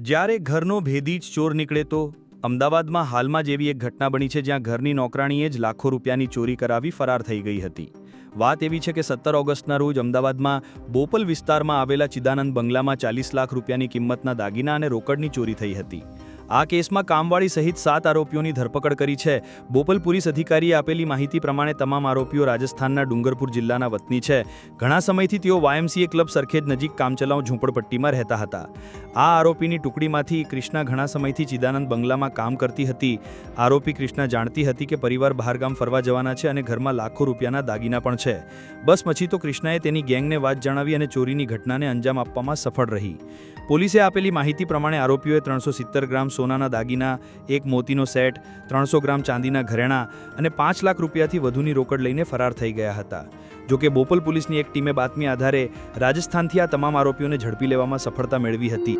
જ્યારે ઘરનો ભેદી જ ચોર નીકળે તો અમદાવાદમાં હાલમાં જ એવી એક ઘટના બની છે જ્યાં ઘરની નોકરાણીએ જ લાખો રૂપિયાની ચોરી કરાવી ફરાર થઈ ગઈ હતી। વાત એવી છે કે 17 ઓગસ્ટના રોજ અમદાવાદમાં બોપલ વિસ્તારમાં આવેલા ચિદાનંદ બંગલામાં 40 લાખ રૂપિયાની કિંમતના દાગીના અને રોકડની ચોરી થઈ હતી। આ કેસમાં કામવાળી સહિત 7 આરોપીઓની ધરપકડ કરી છે। બોપલ પોલીસ અધિકારીએ આપેલી માહિતી પ્રમાણે તમામ આરોપીઓ રાજસ્થાનના ડુંગરપુર જિલ્લાના વતની છે। ઘણા સમયથી તેઓ YMCA ક્લબ સરખેજ નજીક કામચલાઉ ઝૂંપડપટ્ટીમાં રહેતા હતા। આ આરોપીની ટુકડીમાંથી કૃષ્ણા ઘણા સમયથી ચિદાનંદ બંગલામાં કામ કરતી હતી। આરોપી કૃષ્ણા જાણતી હતી કે પરિવાર બહારગામ ફરવા જવાના છે અને ઘરમાં લાખો રૂપિયાના દાગીના પણ છે। બસ પછી તો કૃષ્ણાએ તેની ગેંગને વાત જણાવી અને ચોરીની ઘટનાને અંજામ આપવામાં સફળ રહી। પોલીસે આપેલી માહિતી પ્રમાણે આરોપીઓએ 370 ગ્રામ સોનાના દાગીના, એક મોતીનો સેટ, 300 ગ્રામ ચાંદીના ઘરેણાં અને 5 લાખ રૂપિયાથી વધુની રોકડ લઈને ફરાર થઈ ગયા હતા। જોકે બોપલ પોલીસની એક ટીમે બાતમી આધારે રાજસ્થાનથી આ તમામ આરોપીઓને ઝડપી લેવામાં સફળતા મેળવી હતી।